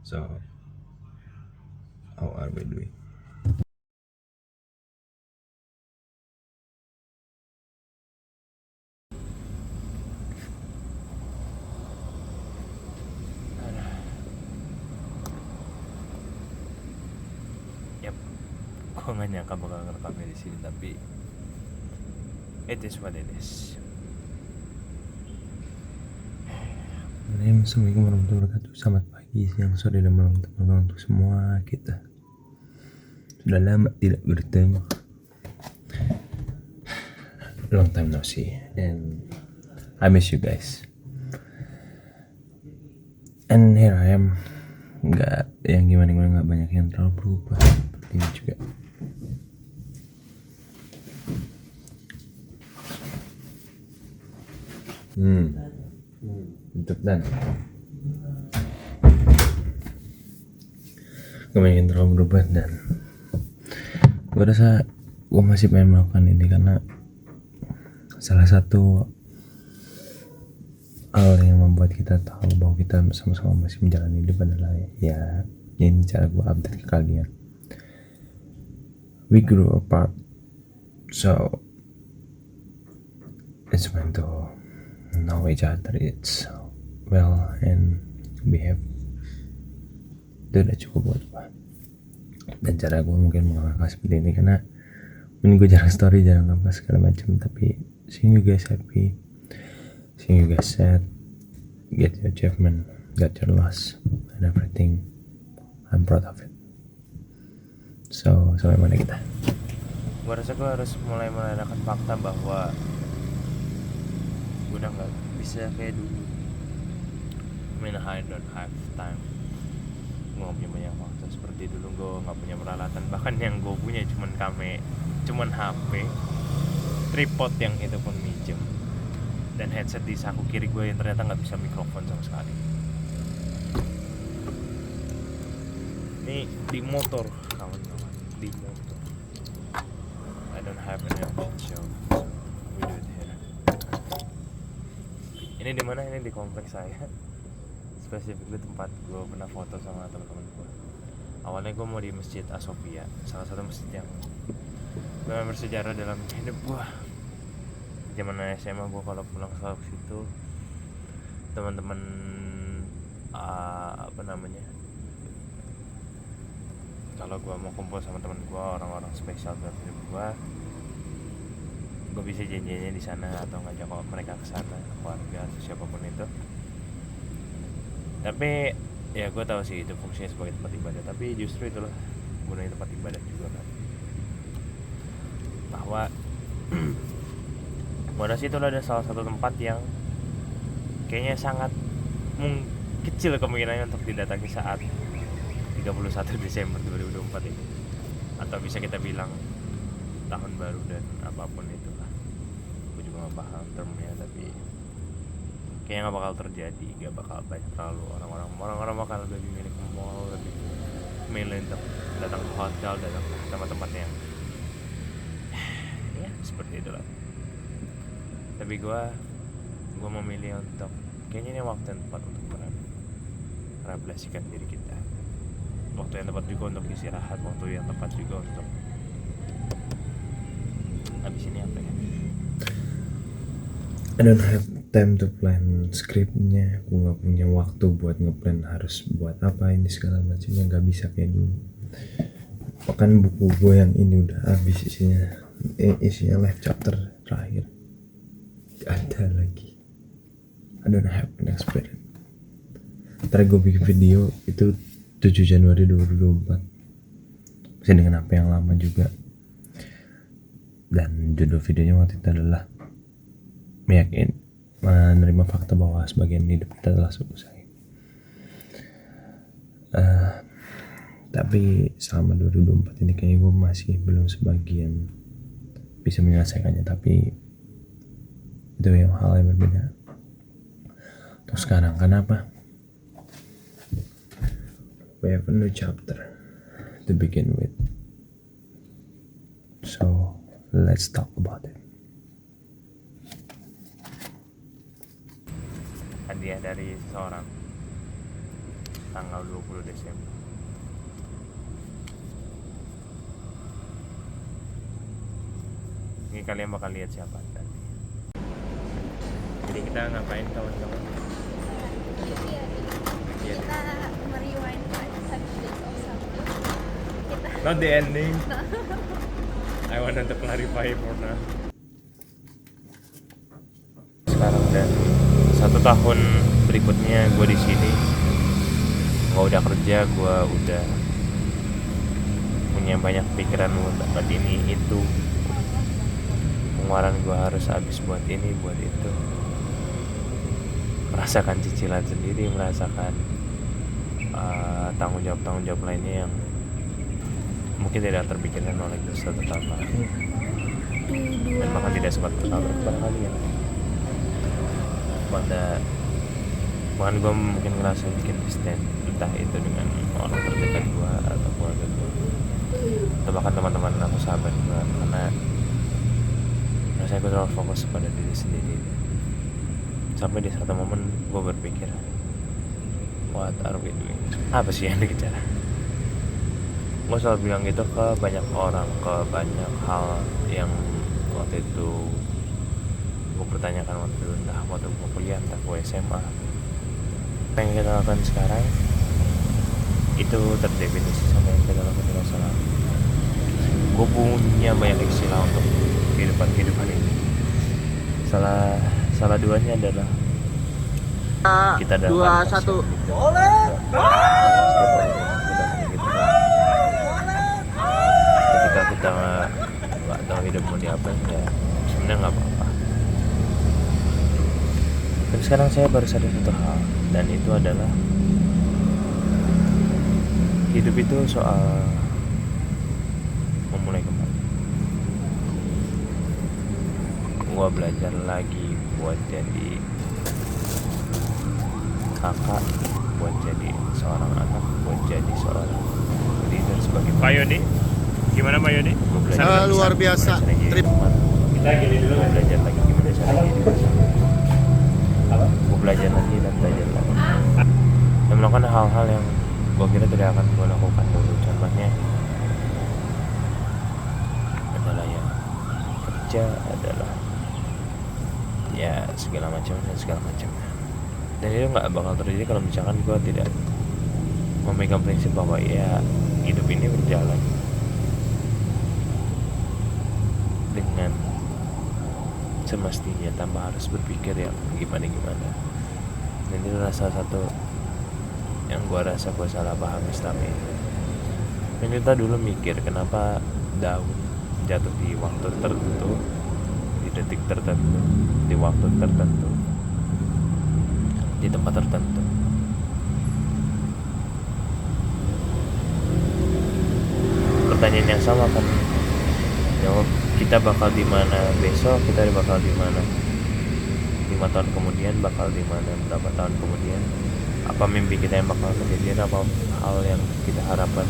So, how are we doing? Yap, gue nggak nyangka bakal ngerekamnya di sini, tapi it is what it is. Assalamualaikum warahmatullahi wabarakatuh. Selamat pagi, siang, sore, dan malam teman-teman untuk semua kita. Sudah lama tidak bertemu. Long time no see, and I miss you guys. And here I am. Nggak yang gimana-gimana, nggak banyak yang terlalu berubah. Seperti ini juga. Untuk dan gak banyak yang terlalu berubah, dan gue rasa gue masih pengen melakukan ini karena salah satu hal yang membuat kita tahu bahwa kita sama-sama masih menjalani hidup adalah ya ini cara gue update ke kalian. We grew apart, so it's meant to know each other. It's well, and we have itu udah cukup buat gue. Dan cara gue mungkin mengalahkan seperti ini karena ini gue jarang story, jarang apa segala macam, tapi seeing you guys happy, seeing you guys sad, get your achievement, get your loss, and everything, I'm proud of it. So, sampai mana kita? Gue rasa gue harus mulai menandakan fakta bahwa gue udah nggak bisa kayak dulu. I don't have time. Gue gak punya banyak waktu seperti dulu. Gue gak punya peralatan. Bahkan yang gue punya cuman HP, tripod yang itu pun minjem, dan headset di saku kiri gue yang ternyata gak bisa mikrofon sama sekali. Ini di motor, kawan-kawan, di motor. I don't have any option, so we do it here. Ini di mana? Ini di kompleks saya. Spesifiknya tempat gue pernah foto sama teman-teman gue. Awalnya gue mau di Masjid Asofia, salah satu masjid yang memang bersejarah dalam hidup gue. Zaman SMA gue kalau pulang ke situ, teman-teman kalau gue mau kumpul sama teman gue, orang-orang spesial dalam hidup gue bisa janjinya di sana atau ngajak mereka ke sana, keluarga atau siapapun itu. Tapi ya gue tahu sih itu fungsinya sebagai tempat ibadah, tapi justru itulah gunanya tempat ibadah juga kan, bahwa Monas itu ada salah satu tempat yang kayaknya sangat kecil kemungkinannya untuk didatangi saat 31 Desember 2024 ini, atau bisa kita bilang tahun baru dan apapun itulah. Gue juga gak paham termnya, tapi kayaknya gak bakal terjadi, gak bakal banyak terlalu orang-orang bakal lebih milih ke mall, lebih milih untuk datang ke hotel, datang ke tempat-tempat yang ya seperti itulah. Tapi gue memilih untuk kayaknya ini waktu yang tepat untuk merefleksikan diri kita, waktu yang tepat juga untuk istirahat, waktu yang tepat juga untuk habis ini apa ya, I don't have time to plan skripnya. Gue gak punya waktu buat ngeplan harus buat apa ini segala macamnya, gak bisa kayak dulu. Bahkan buku gue yang ini udah habis isinya live chapter terakhir. Gak ada lagi. I don't have an experience. Ntar gue bikin video itu 7 Januari 2024, masih dengan apa yang lama juga. Dan judul videonya waktu itu adalah menerima fakta bahwa sebagian hidup kita telah selesai. Tapi selama 2024 ini kayaknya gue masih belum sebagian bisa menyelesaikannya, tapi itu yang hal yang berbeda. Terus sekarang kenapa? We have a new chapter to begin with, so let's talk about it. hadiah dari seseorang tanggal 20 Desember. Ini kalian bakal lihat siapa tadi. Jadi kita ngapain kawan-kawan? Iya. Kita merewind 7 days of summer. Kita Not the ending. I want to clarify for now. Sekarang dan 1 tahun berikutnya gue di sini. Gue udah kerja, gue udah punya banyak pikiran buat dapat ini itu. Pengeluaran gue harus habis buat ini buat itu. Merasakan cicilan sendiri, merasakan tanggung jawab lainnya yang mungkin tidak terpikirkan oleh satu tahun lalu dan bahkan tidak sempat terkabar kepada kalian. Bahkan gue mungkin ngerasa bikin stand, entah itu dengan orang terdekat gue atau keluarga gue atau bahkan teman-teman aku, sahabat gue, karena rasanya gue terlalu fokus pada diri sendiri. Sampai di satu momen gue berpikir, what are we doing? Apa sih yang dikejar? Gue selalu bilang gitu ke banyak orang, ke banyak hal yang waktu itu gue pertanyakan waktu itu, entah waktu gue kuliah, entah gue SMA. Apa yang kita lakukan sekarang itu terdefinisi sama yang kita lakukan di masa lalu. Gue punya banyak istilah untuk kehidupan ini. Salah duanya adalah kita adalah 2-1. ketika kita nggak tahu hidup mau diapain, ya sebenarnya nggak apa-apa. Tapi sekarang saya baru sadar satu hal, dan itu adalah hidup itu soal memulai kembali. Gua belajar lagi buat jadi kakak, buat jadi seorang anak, buat jadi seorang leader sebagai Pak Yodi. Gimana Pak Yodi? Luar biasa. Trip. Kita gini dulu, gua belajar lagi gimana caranya jadi bersama. Gua belajar lagi dan belajar lagi. Dan melakukan hal-hal yang gua kira tidak akan gua lakukan dulu. Contohnya adalah ya kerja, adalah ya segala macam. Dan itu nggak bakal terjadi kalau misalkan gue tidak memegang prinsip bahwa ya hidup ini berjalan dengan semestinya tanpa harus berpikir yang gimana. Dan itu adalah salah satu yang gue rasa gue salah paham selama ini. Dan kita dulu mikir kenapa daun jatuh di waktu tertentu, di detik tertentu, di waktu tertentu, di tempat tertentu. Pertanyaan yang sama kan jawab, kita bakal di mana besok, kita bakal di mana 5 tahun kemudian, bakal di mana berapa tahun kemudian, apa mimpi kita yang bakal kejadian, apa hal yang kita harapkan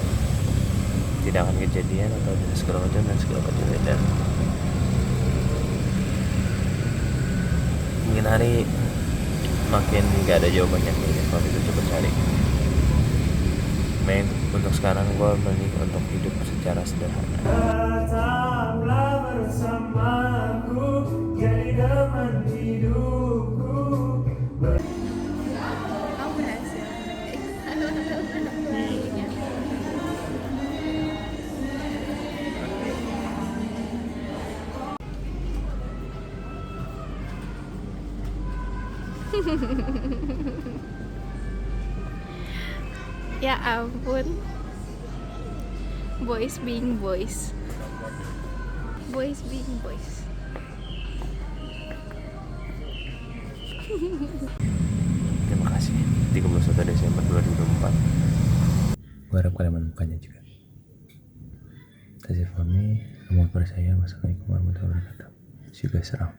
tidak akan kejadian, atau segala macam. Dan mungkin hari makin gak ada jawabannya kalau itu coba cari. Main untuk sekarang gue memilih untuk hidup secara sederhana. Datanglah bersamaku, jadi teman hidupku. Kamu berhasil. Ya ampun, boys being boys. Terima kasih. 31 Desember 2024. Gue harap kalian menemukannya juga. That's it for me. Kamu percaya. Wassalamualaikum warahmatullahi wabarakatuh. See you guys around.